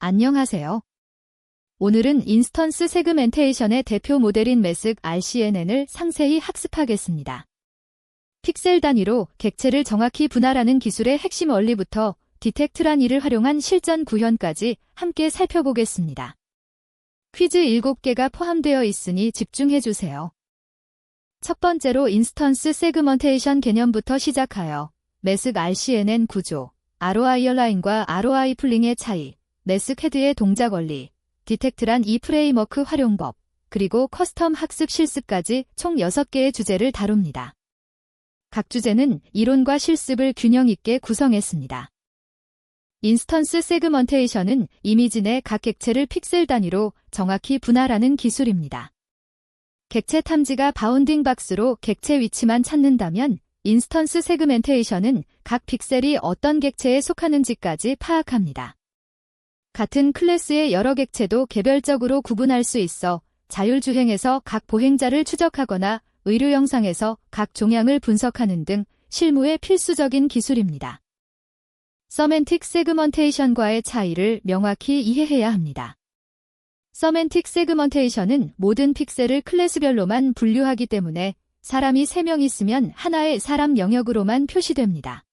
안녕하세요. 오늘은 인스턴스 세그멘테이션의 대표 모델인 매스 RCNN을 상세히 학습하겠습니다. 픽셀 단위로 객체를 정확히 분할하는 기술의 핵심 원리부터 디텍트란 이를 활용한 실전 구현까지 함께 살펴보겠습니다. 퀴즈 7개가 포함되어 있으니 집중해주세요. 첫 번째로 인스턴스 세그먼테이션 개념부터 시작하여 매스 RCNN 구조, ROI 얼라인과 ROI 풀링의 차이, 매스 헤드의 동작 원리, 디텍트란 이 프레임워크 활용법, 그리고 커스텀 학습 실습까지 총 6개의 주제를 다룹니다. 각 주제는 이론과 실습을 균형 있게 구성했습니다. 인스턴스 세그먼테이션은 이미지 내 각 객체를 픽셀 단위로 정확히 분할하는 기술입니다. 객체 탐지가 바운딩 박스로 객체 위치만 찾는다면 인스턴스 세그멘테이션은 각 픽셀이 어떤 객체에 속하는지까지 파악합니다. 같은 클래스의 여러 객체도 개별적으로 구분할 수 있어 자율주행에서 각 보행자를 추적하거나 의료 영상에서 각 종양을 분석하는 등 실무에 필수적인 기술입니다. 서멘틱 세그먼테이션과의 차이를 명확히 이해해야 합니다. 서멘틱 세그먼테이션은 모든 픽셀을 클래스별로만 분류하기 때문에 사람이 3명 있으면 하나의 사람 영역으로만 표시됩니다.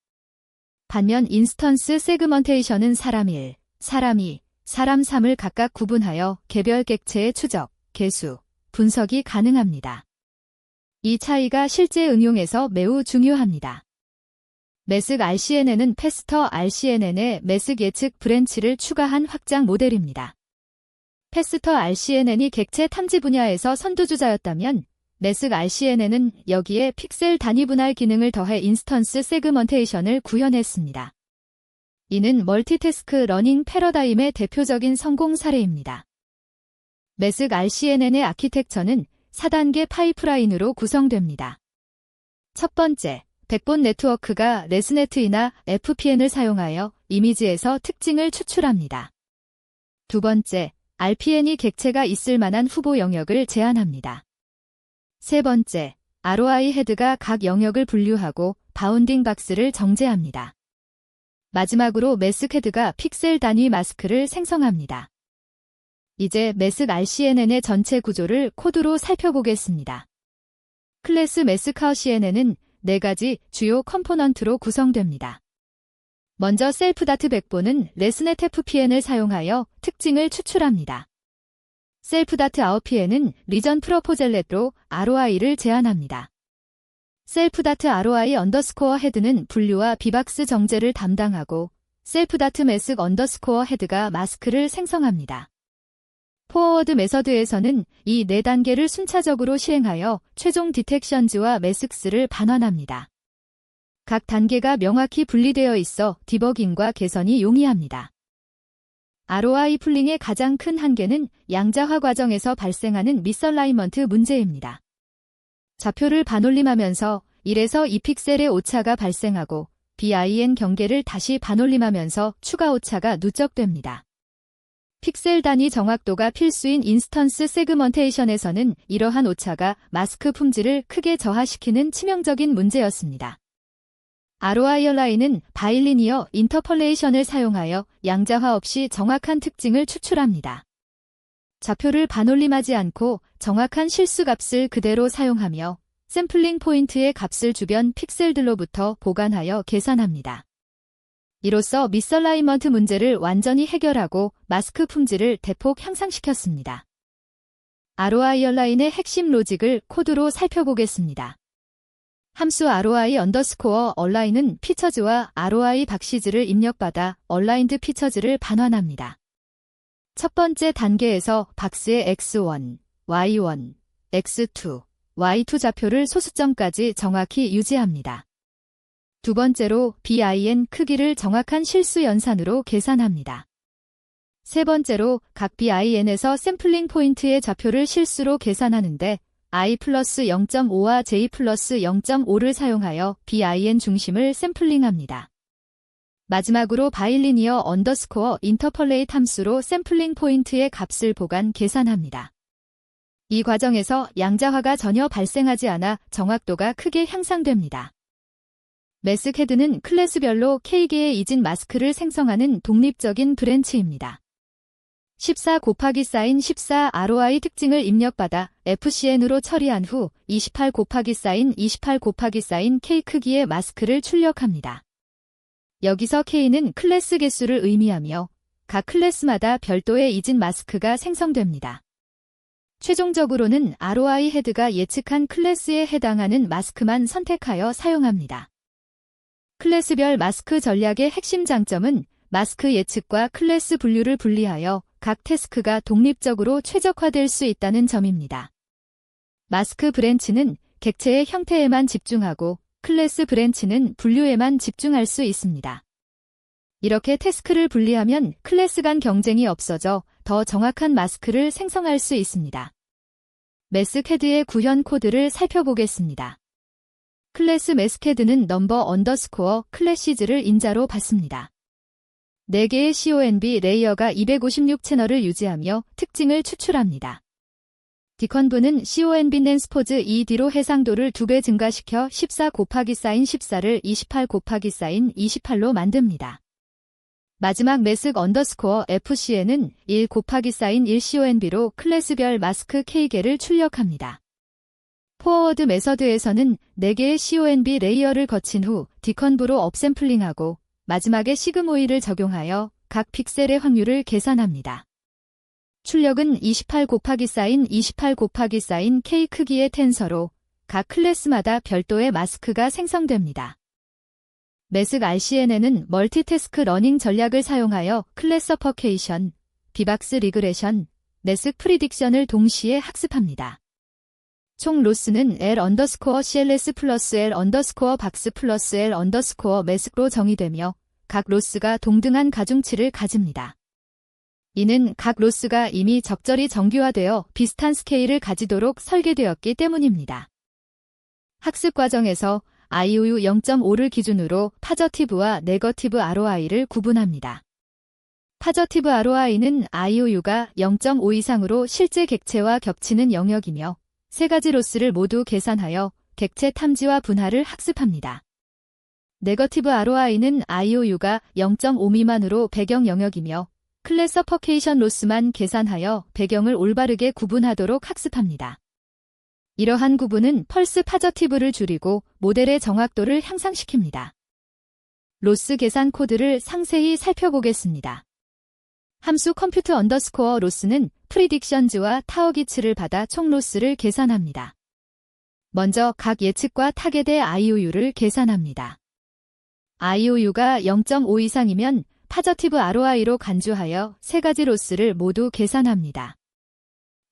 반면 인스턴스 세그먼테이션은 사람 1, 사람 2, 사람 3을 각각 구분하여 개별 객체의 추적, 계수, 분석이 가능합니다. 이 차이가 실제 응용에서 매우 중요합니다. 매스 RCNN은 패스터 RCNN에 매스 예측 브랜치를 추가한 확장 모델입니다. 패스터 RCNN이 객체 탐지 분야에서 선두주자였다면 매스 RCNN은 여기에 픽셀 단위 분할 기능을 더해 인스턴스 세그먼테이션을 구현했습니다. 이는 멀티태스크 러닝 패러다임의 대표적인 성공 사례입니다. 매스 RCNN의 아키텍처는 4단계 파이프라인으로 구성됩니다. 첫 번째, 백본 네트워크가 레스네트이나 FPN을 사용하여 이미지에서 특징을 추출합니다. 두 번째, RPN이 객체가 있을 만한 후보 영역을 제한합니다. 세 번째, ROI 헤드가 각 영역을 분류하고 바운딩 박스를 정제합니다. 마지막으로 매스 헤드가 픽셀 단위 마스크를 생성합니다. 이제 매스 RCNN의 전체 구조를 코드로 살펴보겠습니다. 클래스 매스 RCNN은 4가지 주요 컴포넌트로 구성됩니다. 먼저 셀프다트 백본은 레스넷 FPN을 사용하여 특징을 추출합니다. 셀프다트 아웃PN은 리전 프로포젤렛로 ROI를 제한합니다. 셀프다트 ROI 언더스코어 헤드는 분류와 비박스 정제를 담당하고 셀프다트 매스 언더스코어 헤드가 마스크를 생성합니다. 포워드 메서드에서는 이 4단계를 순차적으로 시행하여 최종 디텍션즈와 매스크를 반환합니다. 각 단계가 명확히 분리되어 있어 디버깅과 개선이 용이합니다. ROI 풀링의 가장 큰 한계는 양자화 과정에서 발생하는 미스얼라이먼트 문제입니다. 좌표를 반올림하면서 1에서 2픽셀의 오차가 발생하고 BIN 경계를 다시 반올림하면서 추가 오차가 누적됩니다. 픽셀 단위 정확도가 필수인 인스턴스 세그먼테이션에서는 이러한 오차가 마스크 품질을 크게 저하시키는 치명적인 문제였습니다. ROI 얼라인은 바일리니어 인터폴레이션을 사용하여 양자화 없이 정확한 특징을 추출합니다. 좌표를 반올림하지 않고 정확한 실수값을 그대로 사용하며 샘플링 포인트의 값을 주변 픽셀들로부터 보관하여 계산합니다. 이로써 미스얼라이먼트 문제를 완전히 해결하고 마스크 품질을 대폭 향상시켰습니다. ROI 얼라인의 핵심 로직을 코드로 살펴보겠습니다. 함수 ROI 언더스코어 얼라인은 피처즈와 ROI 박시즈를 입력받아 얼라인드 피처즈를 반환합니다. 첫 번째 단계에서 박스의 X1, Y1, X2, Y2 좌표를 소수점까지 정확히 유지합니다. 두 번째로 BIN 크기를 정확한 실수 연산으로 계산합니다. 세 번째로 각 BIN에서 샘플링 포인트의 좌표를 실수로 계산하는데 I 플러스 0.5와 J 플러스 0.5를 사용하여 BIN 중심을 샘플링합니다. 마지막으로 바일리니어 언더스코어 인터폴레이트 함수로 샘플링 포인트의 값을 보관 계산합니다. 이 과정에서 양자화가 전혀 발생하지 않아 정확도가 크게 향상됩니다. 매스 헤드는 클래스별로 K개의 이진 마스크를 생성하는 독립적인 브랜치입니다. 14 곱하기 사인 14 ROI 특징을 입력받아 FCN으로 처리한 후 28 곱하기 사인 28 곱하기 사인 K 크기의 마스크를 출력합니다. 여기서 K는 클래스 개수를 의미하며 각 클래스마다 별도의 이진 마스크가 생성됩니다. 최종적으로는 ROI 헤드가 예측한 클래스에 해당하는 마스크만 선택하여 사용합니다. 클래스별 마스크 전략의 핵심 장점은 마스크 예측과 클래스 분류를 분리하여 각 태스크가 독립적으로 최적화될 수 있다는 점입니다. 마스크 브랜치는 객체의 형태에만 집중하고 클래스 브랜치는 분류에만 집중할 수 있습니다. 이렇게 태스크를 분리하면 클래스 간 경쟁이 없어져 더 정확한 마스크를 생성할 수 있습니다. 매스크 헤드의 구현 코드를 살펴보겠습니다. 클래스 매스크 헤드는 넘버 언더스코어 클래시즈를 인자로 받습니다. 4개의 CONB 레이어가 256 채널을 유지하며 특징을 추출합니다. 디컨브는 CONB 낸스포즈 ED로 해상도를 2배 증가시켜 14 곱하기 사인 14를 28 곱하기 사인 28로 만듭니다. 마지막 매스크 언더스코어 FCN은 1 곱하기 사인 1 CONB로 클래스별 마스크 K개를 출력합니다. 포워드 메서드에서는 4개의 CONB 레이어를 거친 후 디컨브로 업샘플링하고 마지막에 시그모이를 적용하여 각 픽셀의 확률을 계산합니다. 출력은 28 곱하기 사인 28 곱하기 사인 K 크기의 텐서로 각 클래스마다 별도의 마스크가 생성됩니다. 매스크 RCNN은 멀티태스크 러닝 전략을 사용하여 클래서퍼케이션, 비박스 리그레션, 매스크 프리딕션을 동시에 학습합니다. 총 로스는 L 언더스코어 CLS 플러스 L 언더스코어 박스 플러스 L 언더스코어 매스크로 정의되며 각 로스가 동등한 가중치를 가집니다. 이는 각 로스가 이미 적절히 정규화되어 비슷한 스케일을 가지도록 설계되었기 때문입니다. 학습 과정에서 IOU 0.5를 기준으로 파저티브와 네거티브 ROI를 구분합니다. 파저티브 ROI는 IOU가 0.5 이상으로 실제 객체와 겹치는 영역이며 3가지 로스를 모두 계산하여 객체 탐지와 분할을 학습합니다. 네거티브 ROI는 IOU가 0.5 미만으로 배경 영역이며 클래서퍼케이션 로스만 계산하여 배경을 올바르게 구분하도록 학습합니다. 이러한 구분은 펄스 파저티브를 줄이고 모델의 정확도를 향상시킵니다. 로스 계산 코드를 상세히 살펴보겠습니다. 함수 컴퓨트 언더스코어 로스는 프리딕션즈와 타워 기치를 받아 총 로스를 계산합니다. 먼저 각 예측과 타겟의 IOU를 계산합니다. IOU가 0.5 이상이면 파저티브 ROI로 간주하여 3가지 로스를 모두 계산합니다.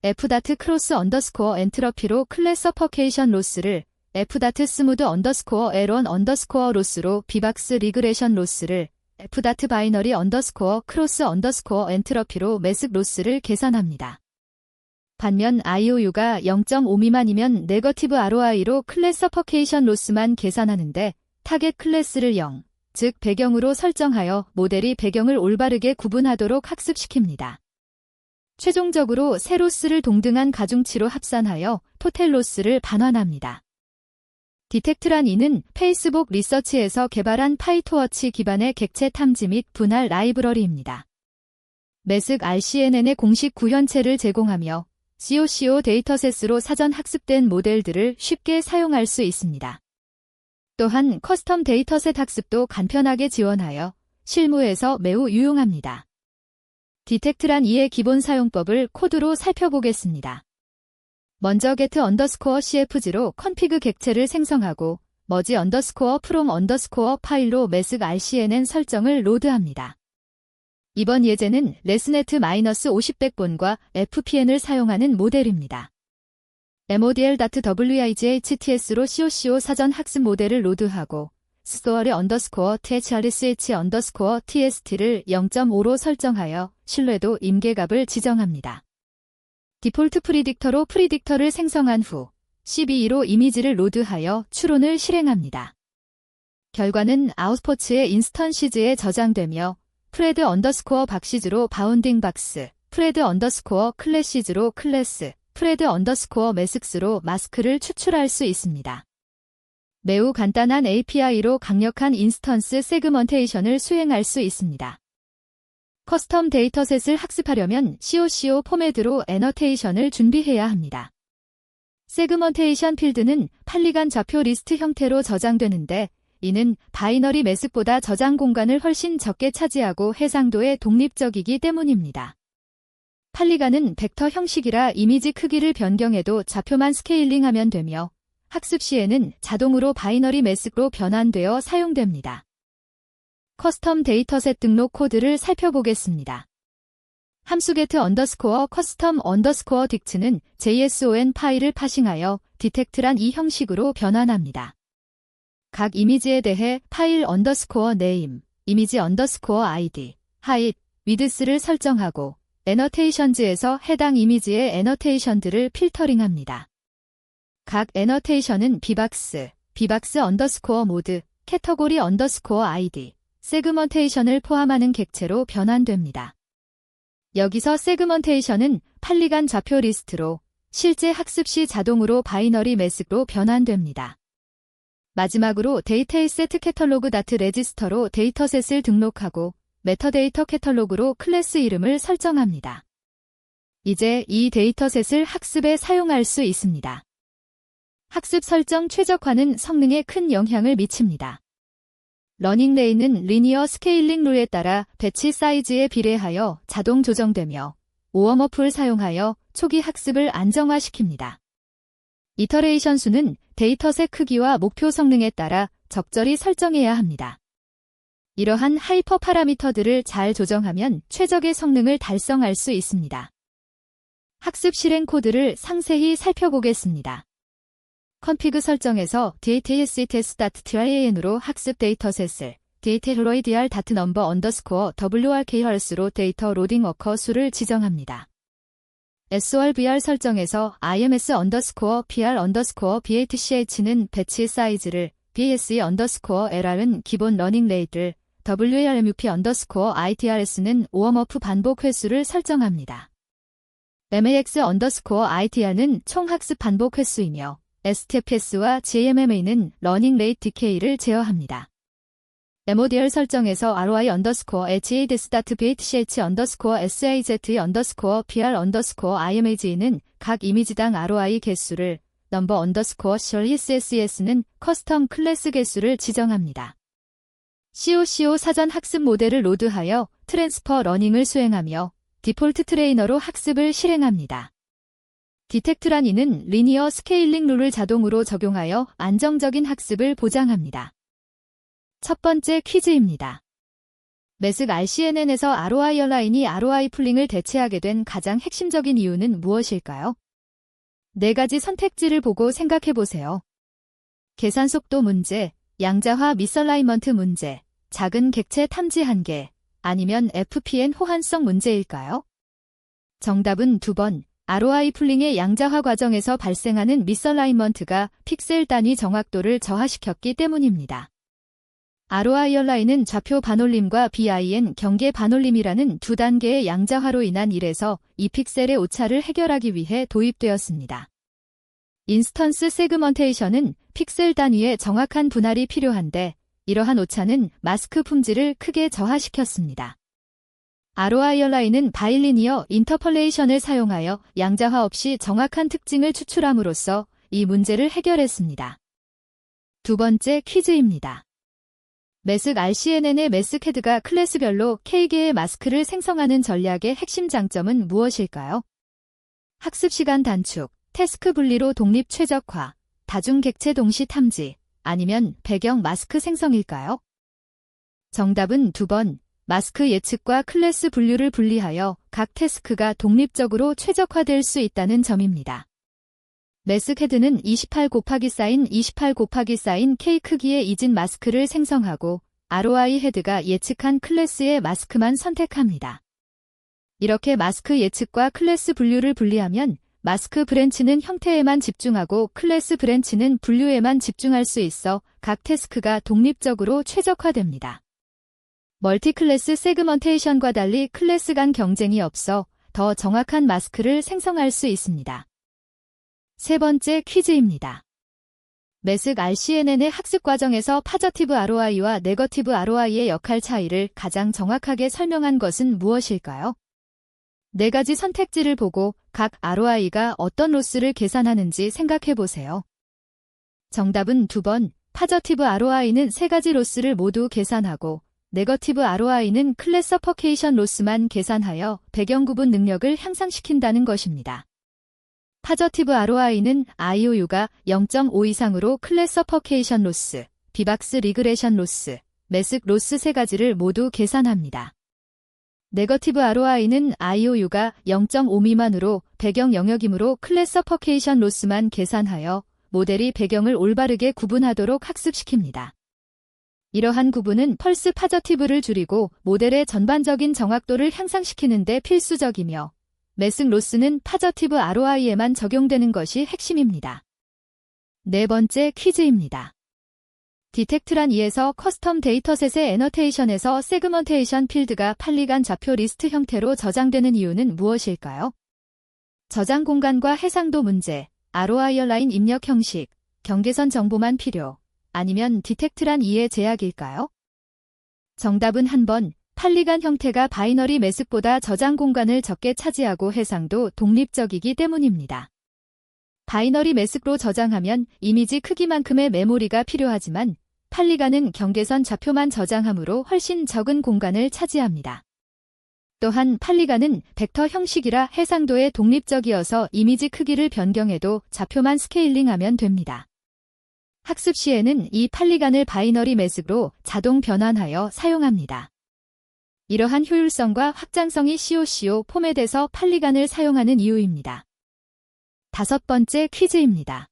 F.크로스 언더스코어 엔트러피로 클래서퍼케이션 로스를 F. 스무드 언더스코어 L1 언더스코어 로스로 비박스 리그레션 로스를 F. 바이너리 언더스코어 크로스 언더스코어 엔트러피로 매스크 로스를 계산합니다. 반면 IOU가 0.5 미만이면 네거티브 ROI로 클래서퍼케이션 로스만 계산하는데 타겟 클래스를 0, 즉 배경으로 설정하여 모델이 배경을 올바르게 구분하도록 학습시킵니다. 최종적으로 세 로스를 동등한 가중치로 합산하여 토탈 로스를 반환합니다. 디텍트란 이는 페이스북 리서치에서 개발한 파이토워치 기반의 객체 탐지 및 분할 라이브러리입니다. 매스크 RCNN의 공식 구현체를 제공하며 COCO 데이터셋으로 사전 학습된 모델들을 쉽게 사용할 수 있습니다. 또한 커스텀 데이터셋 학습도 간편하게 지원하여 실무에서 매우 유용합니다. 디텍트란 2의 기본 사용법을 코드로 살펴보겠습니다. 먼저 get CFG로 컨피그 객체를 생성하고 merge from 파일로 매스크 RCNN 설정을 로드합니다. 이번 예제는 레스네트-50백본과 FPN을 사용하는 모델입니다. modl.wightts로 COCO 사전 학습 모델을 로드하고 store thrsh_tst를 0.5로 설정하여 신뢰도 임계값을 지정합니다. 디폴트 프리딕터로 프리딕터를 생성한 후 CVE로 이미지를 로드하여 추론을 실행합니다. 결과는 아웃포츠의 인스턴시즈에 저장되며 프레드 박시즈로 바운딩 박스, 프레드 클래시즈로 클래스, 프레드 매스크로 마스크를 추출할 수 있습니다. 매우 간단한 API로 강력한 인스턴스 세그먼테이션을 수행할 수 있습니다. 커스텀 데이터셋을 학습하려면 COCO 포맷으로 애너테이션을 준비해야 합니다. 세그먼테이션 필드는 판리간 좌표 리스트 형태로 저장되는데 이는 바이너리 매스보다 저장 공간을 훨씬 적게 차지하고 해상도에 독립적이기 때문입니다. 판리간은 벡터 형식이라 이미지 크기를 변경해도 좌표만 스케일링하면 되며 학습 시에는 자동으로 바이너리 매스로 변환되어 사용됩니다. 커스텀 데이터셋 등록 코드를 살펴보겠습니다. 함수 get underscore custom underscore dict는 JSON 파일을 파싱하여 디텍트란 이 형식으로 변환합니다. 각 이미지에 대해 파일 underscore name, 이미지 underscore id, height, width를 설정하고 애너테이션즈에서 해당 이미지의 애너테이션들을 필터링합니다. 각 애너테이션은 비박스, 비박스 언더스코어 모드, 캐터고리 언더스코어 id, 세그먼테이션을 포함하는 객체로 변환됩니다. 여기서 세그먼테이션은 판리간 좌표 리스트로 실제 학습 시 자동으로 바이너리 매스로 변환됩니다. 마지막으로 데이터셋 캐털로그 다트 레지스터로 데이터셋을 등록하고 메터데이터 캐털로그로 클래스 이름을 설정합니다. 이제 이 데이터셋을 학습에 사용할 수 있습니다. 학습 설정 최적화는 성능에 큰 영향을 미칩니다. 러닝 레인은 리니어 스케일링 룰에 따라 배치 사이즈에 비례하여 자동 조정되며 웜어프를 사용하여 초기 학습을 안정화시킵니다. 이터레이션 수는 데이터셋 크기와 목표 성능에 따라 적절히 설정해야 합니다. 이러한 하이퍼 파라미터들을 잘 조정하면 최적의 성능을 달성할 수 있습니다. 학습 실행 코드를 상세히 살펴보겠습니다. 컨피그 설정에서 datasets.tran으로 학습 데이터셋을 dataroidr.number underscore wrkhertz로 데이터 로딩 워커 수를 지정합니다. SORVR 설정에서 IMS underscore PR underscore BATCH는 배치 사이즈를 BSE underscore LR은 기본 러닝 레이트를 WARMUP underscore ITRS는 웜어프 반복 횟수를 설정합니다. MAX underscore ITR는 총 학습 반복 횟수이며 STFS와 GMMA는 러닝 레이트 디케이를 제어합니다. MODL 설정에서 ROI underscore HADS.BHCH underscore SIZ underscore PR underscore IMAG는 각 이미지당 ROI 개수를 number underscore SSS는 커스텀 클래스 개수를 지정합니다. COCO 사전 학습 모델을 로드하여 트랜스퍼 러닝을 수행하며 디폴트 트레이너로 학습을 실행합니다. 디텍트란 이는 리니어 스케일링 룰을 자동으로 적용하여 안정적인 학습을 보장합니다. 첫 번째 퀴즈입니다. 매스 RCNN에서 ROI 얼라인이 ROI 풀링을 대체하게 된 가장 핵심적인 이유는 무엇일까요? 네 가지 선택지를 보고 생각해보세요. 계산 속도 문제, 양자화 미설라이먼트 문제, 작은 객체 탐지 한계, 아니면 FPN 호환성 문제일까요? 정답은 2번. ROI 풀링의 양자화 과정에서 발생하는 미설라이먼트가 픽셀 단위 정확도를 저하시켰기 때문입니다. ROI 얼라인은 좌표 반올림과 BIN 경계 반올림이라는 두 단계의 양자화로 인한 1에서 2픽셀의 오차를 해결하기 위해 도입되었습니다. 인스턴스 세그먼테이션은 픽셀 단위의 정확한 분할이 필요한데 이러한 오차는 마스크 품질을 크게 저하시켰습니다. ROI 얼라인은 바일리니어 인터폴레이션을 사용하여 양자화 없이 정확한 특징을 추출함으로써 이 문제를 해결했습니다. 두 번째 퀴즈입니다. 매스 RCNN의 매스캐드가 클래스별로 K개의 마스크를 생성하는 전략의 핵심 장점은 무엇일까요? 학습 시간 단축, 태스크 분리로 독립 최적화, 다중 객체 동시 탐지, 아니면 배경 마스크 생성일까요? 정답은 2번. 마스크 예측과 클래스 분류를 분리하여 각 태스크가 독립적으로 최적화될 수 있다는 점입니다. 매스캐드는 28 곱하기 사인 28 곱하기 사인 K 크기의 이진 마스크를 생성하고 ROI 헤드가 예측한 클래스의 마스크만 선택합니다. 이렇게 마스크 예측과 클래스 분류를 분리하면 마스크 브랜치는 형태에만 집중하고 클래스 브랜치는 분류에만 집중할 수 있어 각 태스크가 독립적으로 최적화됩니다. 멀티클래스 세그먼테이션과 달리 클래스 간 경쟁이 없어 더 정확한 마스크를 생성할 수 있습니다. 세 번째 퀴즈입니다. 매습 RCNN의 학습 과정에서 파저티브 ROI와 네거티브 ROI의 역할 차이를 가장 정확하게 설명한 것은 무엇일까요? 네 가지 선택지를 보고 각 ROI가 어떤 로스를 계산하는지 생각해 보세요. 정답은 2번, 파저티브 ROI는 세 가지 로스를 모두 계산하고 네거티브 ROI는 클래서퍼케이션 로스만 계산하여 배경 구분 능력을 향상시킨다는 것입니다. 파저티브 ROI는 IOU가 0.5 이상으로 클래서퍼케이션 로스, 비박스 리그레션 로스, 매습 로스 세 가지를 모두 계산합니다. 네거티브 ROI는 IOU가 0.5 미만으로 배경 영역이므로 클래서퍼케이션 로스만 계산하여 모델이 배경을 올바르게 구분하도록 학습시킵니다. 이러한 구분은 펄스 파저티브를 줄이고 모델의 전반적인 정확도를 향상시키는 데 필수적이며 매습 로스는 파저티브 ROI에만 적용되는 것이 핵심입니다. 네 번째 퀴즈입니다. 디텍트란 2에서 커스텀 데이터셋의 애너테이션에서 세그먼테이션 필드가 팔리간 좌표 리스트 형태로 저장되는 이유는 무엇일까요? 저장 공간과 해상도 문제, ROI 라인 입력 형식, 경계선 정보만 필요, 아니면 디텍트란 2의 제약일까요? 정답은 한 번, 팔리간 형태가 바이너리 매습보다 저장 공간을 적게 차지하고 해상도 독립적이기 때문입니다. 바이너리 매습로 저장하면 이미지 크기만큼의 메모리가 필요하지만 팔리간은 경계선 좌표만 저장하므로 훨씬 적은 공간을 차지합니다. 또한 팔리간은 벡터 형식이라 해상도에 독립적이어서 이미지 크기를 변경해도 좌표만 스케일링하면 됩니다. 학습 시에는 이 팔리간을 바이너리 매습으로 자동 변환하여 사용합니다. 이러한 효율성과 확장성이 COCO 포맷에서 팔리간을 사용하는 이유입니다. 다섯 번째 퀴즈입니다.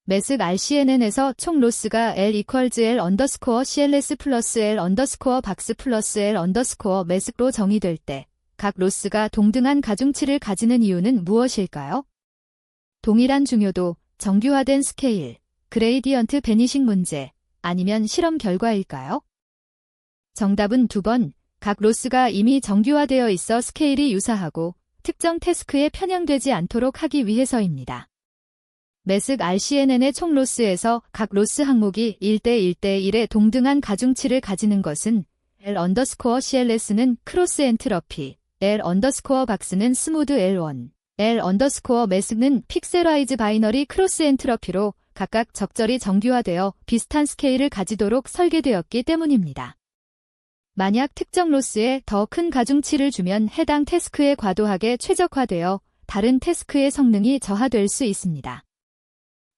매습 RCNN에서 총 로스가 L equals L 언더스코어 CLS 플러스 L 언더스코어 박스 플러스 L 언더스코어 매습로 정의될 때 각 로스가 동등한 가중치를 가지는 이유는 무엇일까요? 동일한 중요도, 정규화된 스케일, 그레이디언트 베니싱 문제, 아니면 실험 결과일까요? 정답은 2번, 각 로스가 이미 정규화되어 있어 스케일이 유사하고 특정 태스크에 편향되지 않도록 하기 위해서입니다. 매습 RCNN의 총 로스에서 각 로스 항목이 1대1대1의 동등한 가중치를 가지는 것은 L 언더스코어 CLS는 크로스 엔트러피, L 언더스코어 박스는 스무드 L1, L 언더스코어 매습는 픽셀와이즈 바이너리 크로스 엔트러피로 각각 적절히 정규화되어 비슷한 스케일을 가지도록 설계되었기 때문입니다. 만약 특정 로스에 더 큰 가중치를 주면 해당 태스크에 과도하게 최적화되어 다른 태스크의 성능이 저하될 수 있습니다.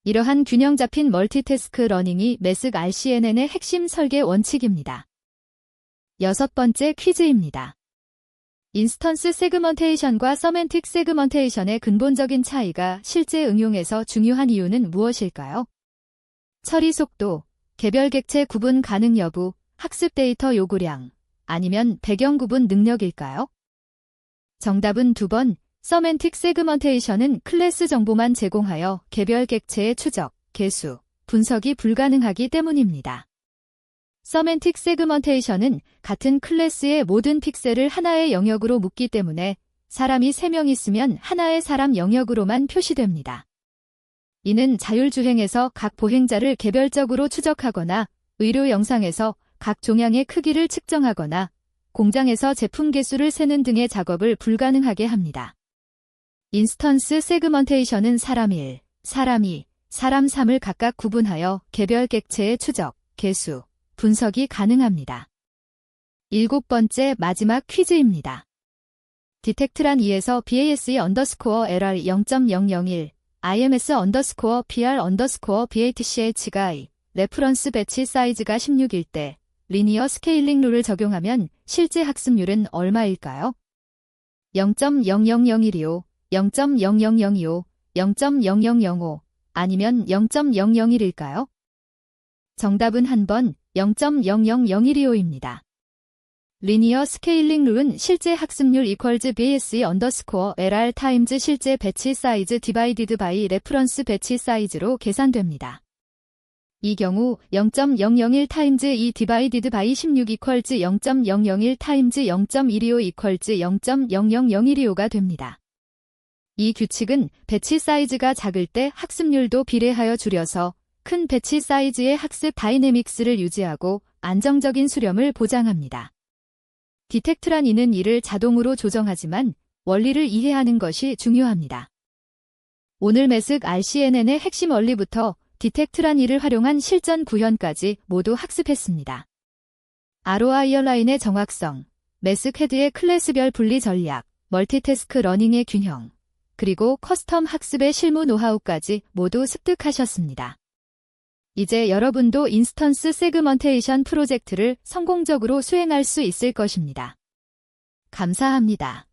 이러한 균형 잡힌 멀티태스크 러닝이 매습 RCNN의 핵심 설계 원칙입니다. 여섯 번째 퀴즈입니다. 인스턴스 세그먼테이션과 서멘틱 세그먼테이션의 근본적인 차이가 실제 응용에서 중요한 이유는 무엇일까요? 처리 속도, 개별 객체 구분 가능 여부, 학습 데이터 요구량, 아니면 배경 구분 능력일까요? 정답은 2번, 서멘틱 세그먼테이션은 클래스 정보만 제공하여 개별 객체의 추적, 계수, 분석이 불가능하기 때문입니다. 서멘틱 세그먼테이션은 같은 클래스의 모든 픽셀을 하나의 영역으로 묶기 때문에 사람이 3명 있으면 하나의 사람 영역으로만 표시됩니다. 이는 자율주행에서 각 보행자를 개별적으로 추적하거나 의료 영상에서 각 종양의 크기를 측정하거나 공장에서 제품 개수를 세는 등의 작업을 불가능하게 합니다. 인스턴스 세그먼테이션은 사람 1, 사람 2, 사람 3을 각각 구분하여 개별 객체의 추적, 계수, 분석이 가능합니다. 일곱 번째 마지막 퀴즈입니다. 디텍트란 2에서 BASE 언더스코어 LR 0.001, IMS 언더스코어 PR 언더스코어 BATCH가 레퍼런스 배치 사이즈가 16일 때 리니어 스케일링 룰을 적용하면 실제 학습률은 얼마일까요? 0.00025, 0.00025, 0.0005, 아니면 0.001일까요? 정답은 한 번 0.00025입니다. 리니어 스케일링 룰은 실제 학습률 equals BASE 언더스코어 LR 타임즈 실제 배치 사이즈 디바이디드 바이 레퍼런스 배치 사이즈로 계산됩니다. 이 경우 0.001 타임즈 2 디바이디드 바이 16 equals 0.001 타임즈 0.125 equals 0.00025가 됩니다. 이 규칙은 배치 사이즈가 작을 때 학습률도 비례하여 줄여서 큰 배치 사이즈의 학습 다이내믹스를 유지하고 안정적인 수렴을 보장합니다. 디텍트란 이는 이를 자동으로 조정하지만 원리를 이해하는 것이 중요합니다. 오늘 매습 RCNN의 핵심 원리부터 디텍트란 이를 활용한 실전 구현까지 모두 학습했습니다. ROI 라인의 정확성, 매습 헤드의 클래스별 분리 전략, 멀티태스크 러닝의 균형, 그리고 커스텀 학습의 실무 노하우까지 모두 습득하셨습니다. 이제 여러분도 인스턴스 세그먼테이션 프로젝트를 성공적으로 수행할 수 있을 것입니다. 감사합니다.